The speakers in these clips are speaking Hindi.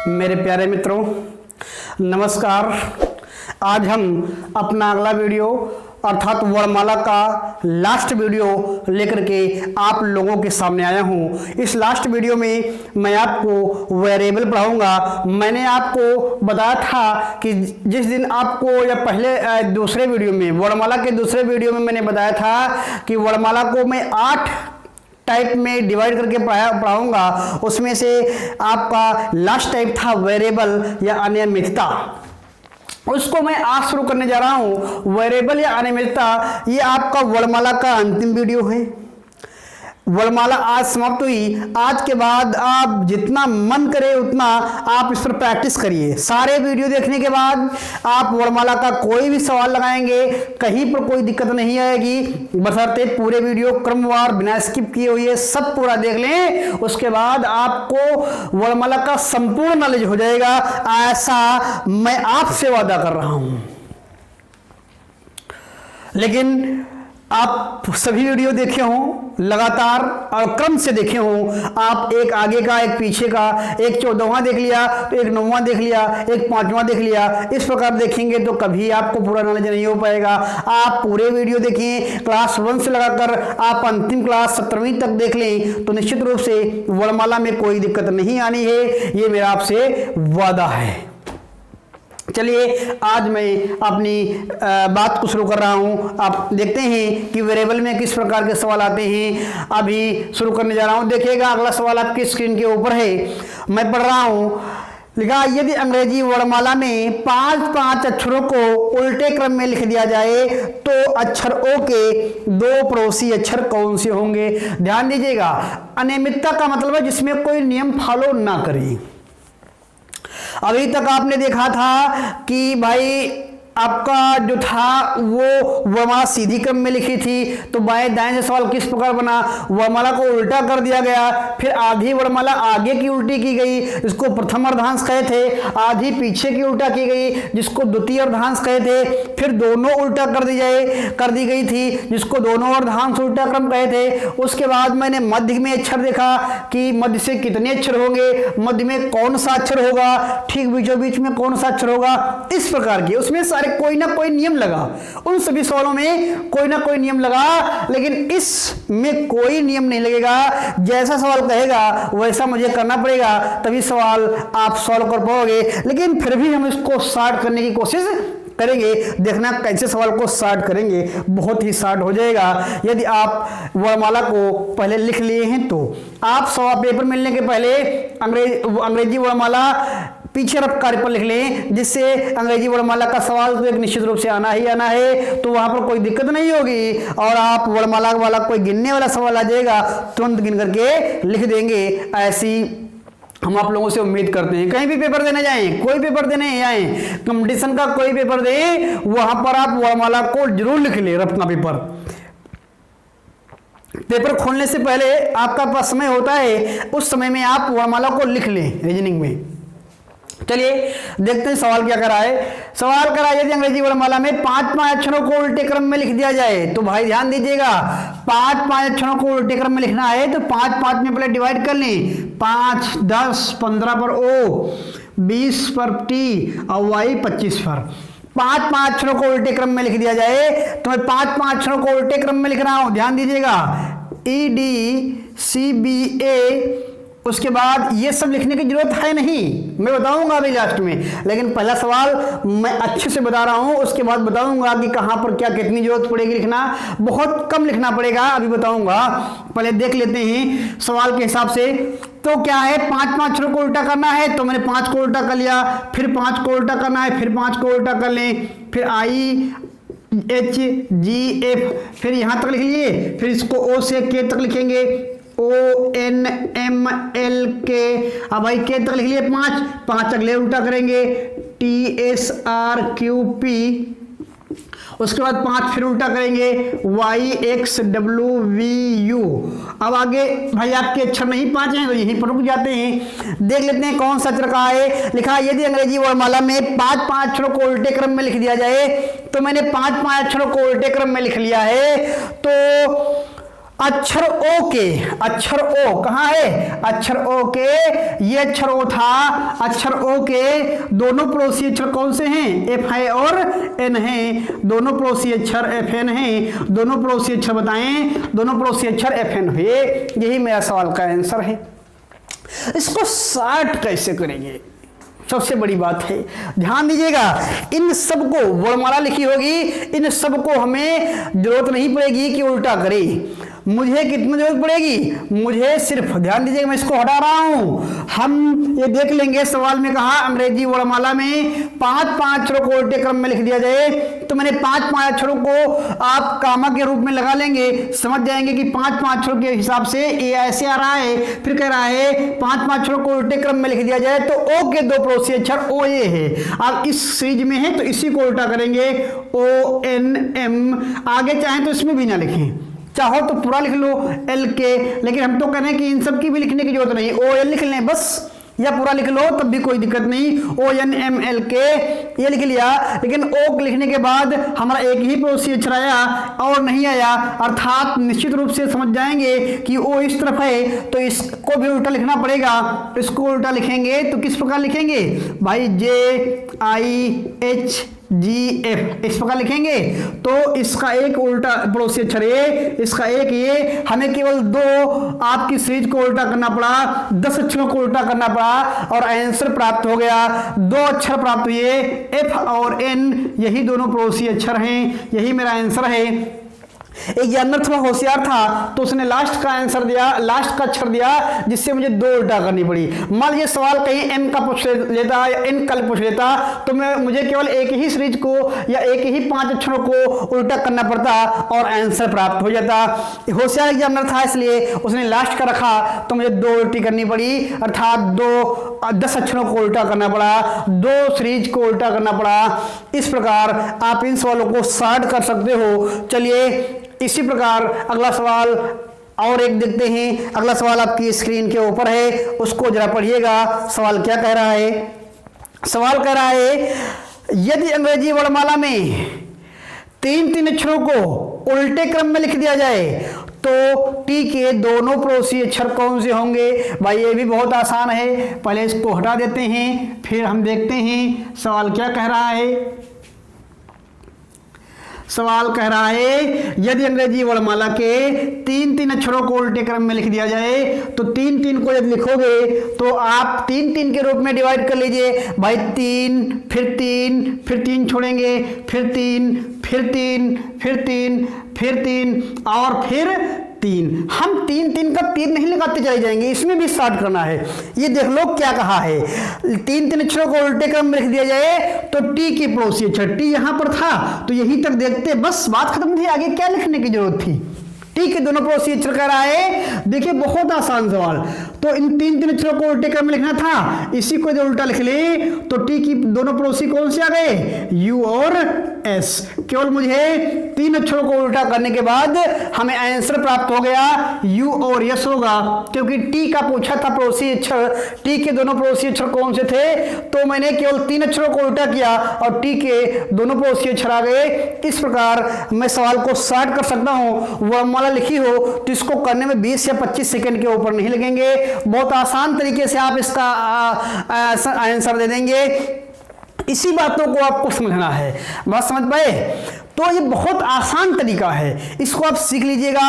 मेरे प्यारे मित्रों, नमस्कार। आज हम अपना अगला वीडियो अर्थात वर्णमाला का लास्ट वीडियो लेकर के आप लोगों के सामने आया हूं। इस लास्ट वीडियो में मैं आपको वेरिएबल पढ़ाऊंगा। मैंने आपको बताया था कि जिस दिन आपको या पहले दूसरे वीडियो में वर्णमाला के दूसरे वीडियो में मैंने बताया था कि वर्णमाला को मैं 8 टाइप में डिवाइड करके पढ़ाऊंगा। उसमें से आपका लास्ट टाइप था वेरिएबल या अनियमितता। उसको मैं आज शुरू करने जा रहा हूं। वेरिएबल या अनियमितता ये आपका वर्णमाला का अंतिम वीडियो है। वर्णमाला आज समाप्त हुई। आज के बाद आप जितना मन करे उतना आप इस पर प्रैक्टिस करिए। सारे वीडियो देखने के बाद आप वर्णमाला का कोई भी सवाल लगाएंगे, कहीं पर कोई दिक्कत नहीं आएगी, बशर्ते पूरे वीडियो क्रमवार बिना स्किप किए हुए सब पूरा देख लें। उसके बाद आपको वर्णमाला का संपूर्ण नॉलेज हो जाएगा, ऐसा मैं आपसे वादा कर रहा हूं। लेकिन आप सभी वीडियो देखे हों लगातार और क्रम से देखे हों। आप एक आगे का, एक पीछे का, एक 14वां देख लिया तो एक 9वां देख लिया, एक 5वां देख लिया। इस प्रकार देखेंगे तो कभी आपको पूरा नॉलेज नहीं हो पाएगा। आप पूरे वीडियो देखिए, क्लास 1 से लगाकर आप अंतिम क्लास 17वीं तक देख लें तो निश्चित रूप से वर्णमाला में कोई दिक्कत नहीं आनी है, ये मेरा आपसे वादा है। चलिए आज मैं अपनी बात को शुरू कर रहा हूं। आप देखते हैं कि वेरिएबल में किस प्रकार के सवाल आते हैं। अभी शुरू करने जा रहा हूं। देखिएगा अगला सवाल आपकी स्क्रीन के ऊपर है, मैं पढ़ रहा हूं। लिखा, यदि अंग्रेजी वर्णमाला में 5 अक्षरों को उल्टे क्रम में लिख दिया जाए तो अक्षर ओ के 2 पड़ोसी अक्षर कौन से होंगे। ध्यान दीजिएगा, अनियमितता का मतलब है जिसमें कोई नियम फॉलो ना करे। अभी तक आपने देखा था कि भाई आपका जो था वो वर्णमाला सीधी क्रम में लिखी थी, तो बाएं दाएं से सवाल किस प्रकार बना। वर्णमाला को उल्टा कर दिया गया, फिर आधी वर्णमाला आगे की उल्टी की गई जिसको प्रथम अर्धांश कहे थे, आधी पीछे की उल्टा की गई जिसको द्वितीय अर्धांश कहे थे, फिर दोनों उल्टा कर दी गई थी जिसको दोनों अर्धांश उल्टा क्रम कहे थे। उसके बाद मैंने मध्य में अक्षर देखा कि मध्य से कितने अक्षर होंगे, मध्य में कौन सा अक्षर होगा, ठीक बीचों बीच में कौन सा अक्षर होगा। इस प्रकार की उसमें सारे कोई ना कोई नियम लगा। उन सभी सवालों में कोई ना कोई नियम लगा, लेकिन इसमें कोई नियम नहीं लगेगा। जैसा सवाल कहेगा वैसा मुझे करना पड़ेगा, तभी सवाल आप सॉल्व कर पाओगे। लेकिन फिर भी हम इसको सॉर्ट करने की कोशिश करेंगे। देखना कैसे सवाल को सॉर्ट करेंगे, बहुत ही सॉर्ट हो जाएगा। यदि आप वर्णमाला को पहले लिख लिए हैं तो आप सवाल पेपर मिलने के पहले अंग्रेजी वर्णमाला पीछे रफ कार्य पर लिख लें, जिससे अंग्रेजी वर्णमाला का सवाल तो एक निश्चित रूप से आना ही आना है, तो वहां पर कोई दिक्कत नहीं होगी। और आप वर्णमाला वाला कोई गिनने वाला सवाल आ जाएगा, तुरंत गिन करके लिख देंगे। ऐसी हम आप लोगों से उम्मीद करते हैं। कहीं भी पेपर देने जाएं, कोई पेपर देने जाएं, कंपटीशन का कोई पेपर दें, वहां पर आप वर्णमाला को जरूर लिख लें। रफना पेपर खोलने से पहले आपका पास समय होता है, उस समय में आप वर्णमाला को लिख लें रीजनिंग में। चलिए देखते हैं सवाल क्या करा है। सवाल करा, यदि अंग्रेजी वर्णमाला में 5 अक्षरों को उल्टे क्रम में लिख दिया जाए तो भाई ध्यान दीजिएगा, 5 अक्षरों को उल्टे क्रम में लिखना है तो 5 में पहले डिवाइड कर लें। 5, 10, 15 पर ओ, 20 पर टी और वाई 25 पर। 5 अक्षरों को उल्टे क्रम में लिख दिया जाए तो मैं 5 अक्षरों को उल्टे क्रम में लिख रहा हूं। ध्यान दीजिएगा, EDCBA। उसके बाद ये सब लिखने की जरूरत है नहीं, मैं बताऊंगा अभी लास्ट में। लेकिन पहला सवाल मैं अच्छे से बता रहा हूं, उसके बाद बताऊंगा कि कहां पर क्या कितनी जरूरत पड़ेगी लिखना। बहुत कम लिखना पड़ेगा, अभी बताऊंगा। पहले देख लेते हैं सवाल के हिसाब से। तो क्या है, 5 अक्षरों को उल्टा करना है तो मैंने 5 को उल्टा कर लिया, फिर 5 को उल्टा करना है, फिर 5 को उल्टा कर लें, फिर IHGF, फिर यहां तक लिख लिए, फिर इसको O से K तक लिखेंगे, ONMLK। अब भाई के तक लिख लिए 5 अगले उल्टा करेंगे, TSRQP। उसके बाद 5 फिर उल्टा करेंगे, YXWVU। अब आगे भाई आपके अक्षर नहीं 5 हैं तो यहीं पर रुक जाते हैं। देख लेते हैं कौन सा अक्षर कहा है। लिखा है, यदि अंग्रेजी वर्णमाला में 5 अक्षरों को उल्टे क्रम में लिख दिया जाए तो मैंने 5 अक्षरों को उल्टे क्रम में लिख लिया है। तो अक्षर ओ के, अक्षर ओ कहाँ है, अक्षर ओ के, ये अक्षर ओ था, अक्षर ओ के दोनों पड़ोसी अक्षर कौन से हैं, एफ है और एन है, दोनों पड़ोसी अक्षर एफ एन है, दोनों पड़ोसी अक्षर बताएं, दोनों पड़ोसी अक्षर एफ एन हुए। यही मेरा सवाल का आंसर है। इसको सॉर्ट कैसे करेंगे, सबसे बड़ी बात है, ध्यान दीजिएगा। इन सबको वर्णमाला लिखी होगी, इन सबको हमें जरूरत नहीं पड़ेगी कि उल्टा करें। मुझे कितनी जरूरत पड़ेगी, मुझे सिर्फ, ध्यान दीजिएगा मैं इसको हटा रहा हूं, हम ये देख लेंगे। सवाल में कहा अंग्रेजी वर्णमाला में 5 अक्षरों को उल्टे क्रम में लिख दिया जाए, तो मैंने 5 अक्षरों को आप कामा के रूप में लगा लेंगे, समझ जाएंगे कि 5 अक्षरों के हिसाब से ये ऐसे आ रहा है। फिर कह रहा है 5 अक्षरों को उल्टे क्रम में लिख दिया जाए, तो ओ के दो पड़ोसी अक्षर ओ ए है। आप इस सीरीज में है तो इसी को उल्टा करेंगे, ओ एन एम। आगे चाहें तो इसमें भी ना लिखें, चाहो तो पूरा लिख लो एल के, लेकिन हम तो कह रहे हैं कि इन सब की भी लिखने की जरूरत नहीं, ओ एल लिख लें बस, या पूरा लिख लो तब भी कोई दिक्कत नहीं, ओ एन एम एल के ये लिख लिया। लेकिन ओ लिखने के बाद हमारा एक ही पड़ोसी अक्षर आया और नहीं आया, अर्थात निश्चित रूप से समझ जाएंगे कि ओ इस तरफ है तो इसको भी उल्टा लिखना पड़ेगा। इसको उल्टा लिखेंगे तो किस प्रकार लिखेंगे भाई, जे आई एच जी एफ, इस प्रकार लिखेंगे। तो इसका एक उल्टा पड़ोसी अक्षर ए, इसका एक ये, हमें केवल 2 आपकी सीरीज को उल्टा करना पड़ा, 10 अक्षरों को उल्टा करना पड़ा और आंसर प्राप्त हो गया। 2 अक्षर प्राप्त हुए, एफ और एन, यही दोनों पड़ोसी अक्षर हैं, यही मेरा आंसर है। एक जानवर थोड़ा होशियार था तो उसने लास्ट का आंसर दिया, लास्ट का अक्षर दिया, जिससे मुझे 2 उल्टा करनी पड़ी। मान लीजिए सवाल कहीं एम का पूछ लेता या एन का पूछ लेता तो मुझे केवल एक ही सीरीज को या एक ही 5 अक्षरों को उल्टा करना पड़ता और आंसर प्राप्त हो जाता। होशियार एक जानवर था इसलिए उसने लास्ट का रखा तो मुझे 2 उल्टी करनी पड़ी, अर्थात 10 अक्षरों को उल्टा करना पड़ा, 2 सीरीज को उल्टा करना पड़ा। इस प्रकार आप इन सवालों को सॉर्ट कर सकते हो। चलिए इसी प्रकार अगला सवाल और एक देखते हैं। अगला सवाल आपकी स्क्रीन के ऊपर है, उसको जरा पढ़िएगा। सवाल क्या कह रहा है, सवाल कह रहा है यदि अंग्रेजी वर्णमाला में 3 अक्षरों को उल्टे क्रम में लिख दिया जाए तो टी के दोनों पड़ोसी अक्षर कौन से होंगे। भाई ये भी बहुत आसान है, पहले इसको हटा देते हैं फिर हम देखते हैं सवाल क्या कह रहा है। सवाल कह रहा है यदि अंग्रेजी वर्णमाला के 3 अक्षरों को उल्टे क्रम में लिख दिया जाए तो 3 को यदि लिखोगे तो आप 3 के रूप में डिवाइड कर लीजिए। भाई 3 फिर 3 फिर 3 छोड़ेंगे, फिर 3 फिर 3 फिर 3 फिर 3 और फिर 3। हम 3 का 3 नहीं लगाते चले जाएंगे, इसमें भी स्टार्ट करना है। ये देख लो क्या कहा है, 3 अक्षरों को उल्टे क्रम में लिख दिया जाए तो टी की पड़ोसी अक्षर, टी यहां पर था तो यहीं तक देखते, बस बात खत्म थी, आगे क्या लिखने की जरूरत थी। टी के दोनों पड़ोसी अक्षर कह रहा है, देखिए बहुत आसान सवाल। तो इन 3 अक्षरों को उल्टे क्रम में लिखना था, इसी को जो उल्टा लिख ले तो टी की दोनों पड़ोसी कौन से आ गए, यू और एस। केवल मुझे 3 अक्षरों को उल्टा करने के बाद हमें आंसर प्राप्त हो गया, यू और यस होगा, क्योंकि टी का पूछा था पड़ोसी अक्षर, टी के दोनों पड़ोसी अक्षर कौन से थे, तो मैंने केवल 3 अक्षरों को उल्टा किया और टी के दोनों पड़ोसी अक्षर आ गए। इस प्रकार मैं सवाल को सॉर्ट कर सकता हूं। वर्णमाला लिखी हो तो इसको करने में 20 या 25 सेकंड के ऊपर नहीं लगेंगे, बहुत आसान तरीके से आप इसका आंसर दे देंगे। इसी बातों को आपको समझना है, बात समझ पाए? तो ये बहुत आसान तरीका है, इसको आप सीख लीजिएगा,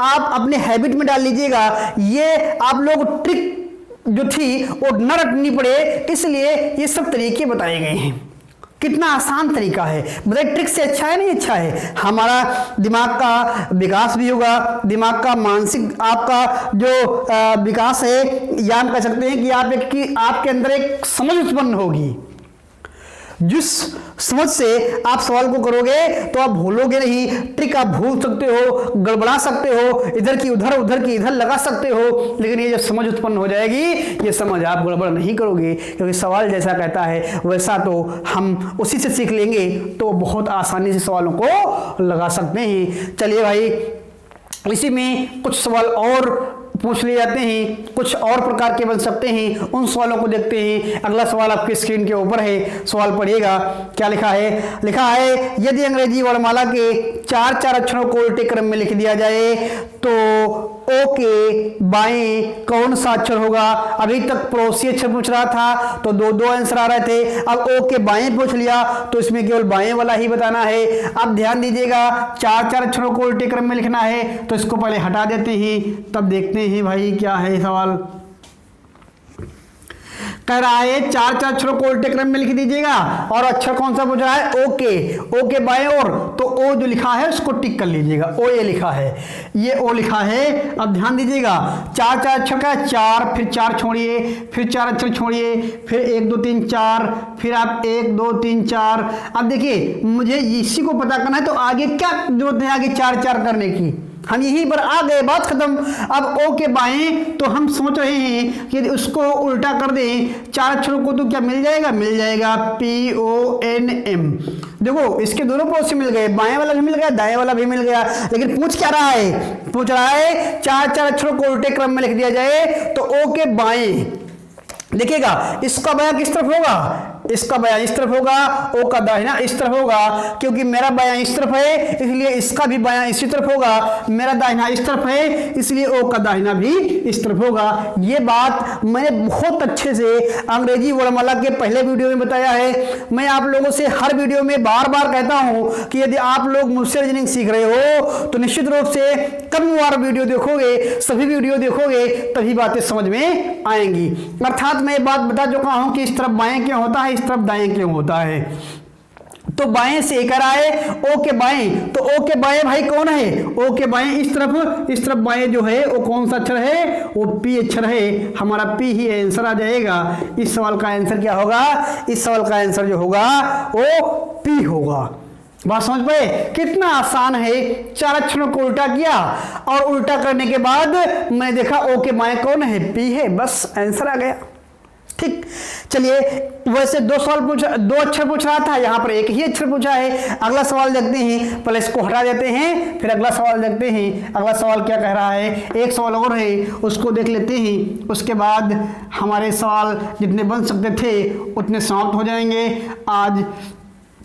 आप अपने हैबिट में डाल लीजिएगा। ये आप लोग ट्रिक जो थी वो न रटनी पड़े, इसलिए ये सब तरीके बताए गए हैं। कितना आसान तरीका है, बताइए ट्रिक से अच्छा है नहीं अच्छा है? हमारा दिमाग का विकास भी होगा, दिमाग का मानसिक आपका जो विकास है, या हम कह सकते हैं कि आपके अंदर एक समझ उत्पन्न होगी। जिस समझ से आप सवाल को करोगे तो आप भूलोगे नहीं, ट्रिक आप भूल सकते हो, गड़बड़ा सकते हो, इधर की उधर उधर की इधर लगा सकते हो, लेकिन ये जब समझ उत्पन्न हो जाएगी ये समझ आप गड़बड़ नहीं करोगे, क्योंकि सवाल जैसा कहता है वैसा तो हम उसी से सीख लेंगे, तो बहुत आसानी से सवालों को लगा सकते हैं। चलिए भाई, इसी में कुछ सवाल और पूछ लिए जाते हैं, कुछ और प्रकार के बन सकते हैं। उन सवालों को देखते हैं। अगला सवाल आपकी स्क्रीन के ऊपर है, सवाल पढ़िएगा। क्या लिखा है? लिखा है यदि अंग्रेजी वर्णमाला के 4 अक्षरों को उल्टे क्रम में लिख दिया जाए तो ओ के बाएं कौन सा अक्षर होगा? अभी तक पड़ोसी अक्षर पूछ रहा था तो दो आंसर आ रहे थे। अब ओ के बाएं पूछ लिया तो इसमें केवल बाएं वाला ही बताना है। अब ध्यान दीजिएगा, 4 अक्षरों को उल्टे क्रम में लिखना है तो इसको पहले हटा देते हैं, तब देखते हैं भाई क्या है सवाल। कह रहा है 4 अक्षरों को उल्टे क्रम में लिख दीजिएगा और अक्षर कौन सा पूछ रहा है? ओ के बाएं ओर, तो ओ जो लिखा है उसको टिक कर लीजिएगा। ओ ये लिखा है, ये ओ लिखा है। अब ध्यान दीजिएगा, 4 अक्षर का 4, फिर 4 छोड़िए, फिर 4 अक्षर छोड़िए, फिर 1 2 3 4, फिर आप 1 2 3 4। अब देखिए मुझे इसी को पता करना है तो आगे क्या जरूरत है आगे 4 करने की, हम यहीं पर आ गए, बात खत्म। अब ओ के बाएं तो हम सोच रहे हैं कि उसको उल्टा कर दें 4 अक्षरों को तो क्या मिल जाएगा? मिल जाएगा PONM। देखो इसके दोनों पड़ोसी मिल गए, बाएं वाला भी मिल गया, दाएं वाला भी मिल गया। लेकिन पूछ क्या रहा है? पूछ रहा है 4 अक्षरों को उल्टे क्रम में लिख दिया जाए तो ओ के बाएं, देखिएगा इसका बायां किस तरफ होगा? इसका बायां इस तरफ होगा, ओ का दाहिना इस तरफ होगा। क्योंकि मेरा बायां इस तरफ है इसलिए इसका भी बायां इसी तरफ होगा। मेरा दाहिना इस तरफ है इसलिए ओ का दाहिना भी इस तरफ होगा। ये बात मैंने बहुत अच्छे से अंग्रेजी वर्णमाला के पहले वीडियो में बताया है। मैं आप लोगों से हर वीडियो में बार बार कहता हूं कि यदि आप लोग मुझसे रीजनिंग सीख रहे हो तो निश्चित रूप से कम बार वीडियो देखोगे, सभी वीडियो देखोगे, तभी बातें समझ में आएंगी। अर्थात मैं ये बात बता चुका हूं कि इस तरफ बाएं क्यों होता है, इस तरफ दाएं क्यों होता है। तो बाएं से कर आए ओ के बाएं, तो ओ के बाएं भाई कौन है? ओ के बाएं इस तरफ बाएं जो है वो कौन सा अक्षर है? वो पी अक्षर है। हमारा पी ही आंसर आ जाएगा। इस सवाल का आंसर क्या होगा? इस सवाल का आंसर जो होगा वो पी होगा। बात समझ पाए? कितना आसान है। 4 अक्षरों को उल्टा किया और उल्टा करने के बाद मैंने देखा ओ के बाएं कौन है? पी है, बस आंसर आ गया। ठीक, चलिए वैसे 2 अक्षर पूछ रहा था, यहां पर एक ही अक्षर पूछा है। अगला सवाल देखते हैं, पहले इसको हटा देते हैं फिर अगला सवाल देखते हैं। अगला सवाल क्या कह रहा है? एक सवाल और है, उसको देख लेते हैं। उसके बाद हमारे सवाल जितने बन सकते थे उतने समाप्त हो जाएंगे। आज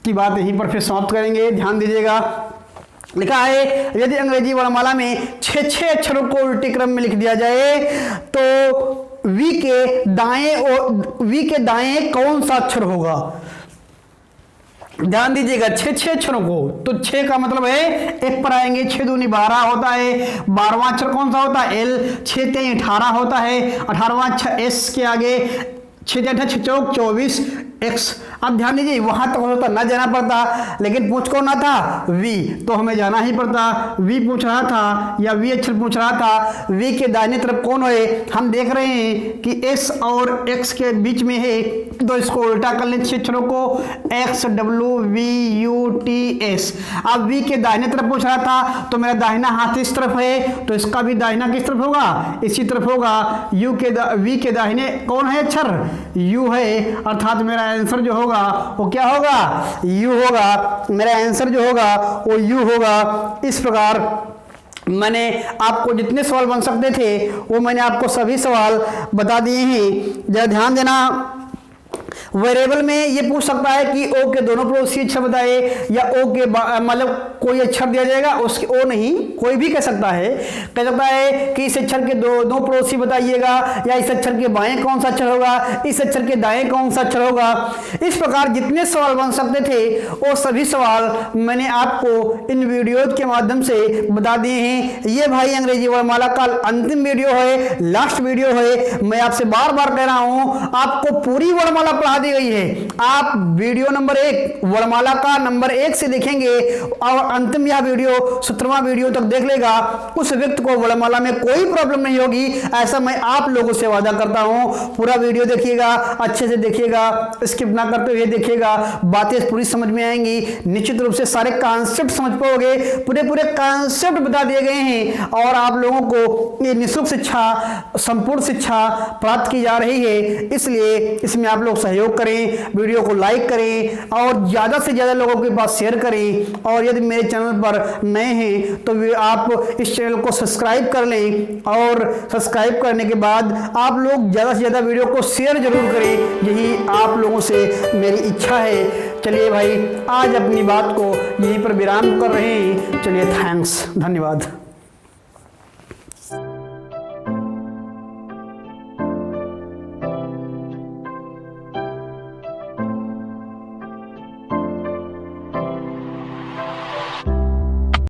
की बात यहीं पर फिर समाप्त करेंगे। ध्यान दीजिएगा, लिखा है यदि अंग्रेजी वर्णमाला में 6 अक्षरों को उल्टे क्रम में लिख दिया जाए तो वी के दाएं कौन सा अक्षर होगा? ध्यान दीजिएगा, 6 अक्षरों को, तो 6 का मतलब है 1 पर आएंगे। 6 दूनी 12 होता है। 12वां अक्षर कौन सा होता है? L। 6 3 18 होता है। 18वां अक्षर S के आगे 6 8 6 चौक 24 X। अब ध्यान दीजिए, वहां तक होता ना जाना पड़ता, लेकिन पूछ कौन रहा था? V, तो हमें जाना ही पड़ता। V पूछ रहा था या V अक्षर पूछ रहा था। V के दाहिने तरफ कौन है? हम देख रहे हैं कि S और X के बीच में है, तो इसको उल्टा कर लें 6 अक्षरों को, XWVUTS। अब V के दाहिने तरफ पूछ रहा था तो मेरा दाहिना हाथ इस तरफ है, तो इसका भी दाहिना किस तरफ होगा? इसी तरफ होगा। V के दाहिने कौन है अक्षर? U है, अर्थात मेरा आंसर जो होगा वो क्या होगा? U होगा। मेरा आंसर जो होगा वो U होगा। इस प्रकार मैंने आपको जितने सवाल बन सकते थे वो मैंने आपको सभी सवाल बता दिए हैं। जरा ध्यान देना, वेरिएबल में ये पूछ सकता है कि ओ के दोनों पड़ोसी अक्षर बताए, या ओ के मतलब कोई अक्षर दिया जाएगा उसके ओ नहीं, कोई भी कह सकता है कि इस अक्षर के दो पड़ोसी बताइएगा, या इस अक्षर के बाएं कौन सा अक्षर होगा, इस अक्षर के दाएं कौन सा अक्षर होगा। इस प्रकार जितने सवाल बन सकते थे वो सभी सवाल मैंने आपको इन वीडियो के माध्यम से बता दिए हैं। ये भाई अंग्रेजी वर्णमाला का अंतिम वीडियो है, लास्ट वीडियो है। मैं आपसे बार बार कह रहा हूं, आपको पूरी वर्णमाला पढ़ा दी गई है। आप वीडियो नंबर 1 वर्णमाला का नंबर 1 से देखेंगे और अंतिम यह वीडियो 17वां वीडियो तक देख लेगा, उस व्यक्ति को वर्णमाला में कोई प्रॉब्लम नहीं होगी, ऐसा मैं आप लोगों से वादा करता हूं। पूरा वीडियो देखिएगा, अच्छे से देखिएगा, स्किप ना करते हुए देखिएगा, बातें पूरी समझ में आएंगी। निश्चित रूप से सारे कॉन्सेप्ट समझ पाओगे, पूरे कॉन्सेप्ट बता दिए गए हैं और आप लोगों को ये निःशुल्क शिक्षा, संपूर्ण शिक्षा प्राप्त की जा रही है। इसलिए इसमें आप लोग सहयोग सहयोग करें, वीडियो को लाइक करें और ज़्यादा से ज़्यादा लोगों के पास शेयर करें। और यदि मेरे चैनल पर नए हैं तो आप इस चैनल को सब्सक्राइब कर लें और सब्सक्राइब करने के बाद आप लोग ज़्यादा से ज़्यादा वीडियो को शेयर जरूर करें, यही आप लोगों से मेरी इच्छा है। चलिए भाई, आज अपनी बात को यहीं पर विराम कर रहे हैं। चलिए, थैंक्स, धन्यवाद।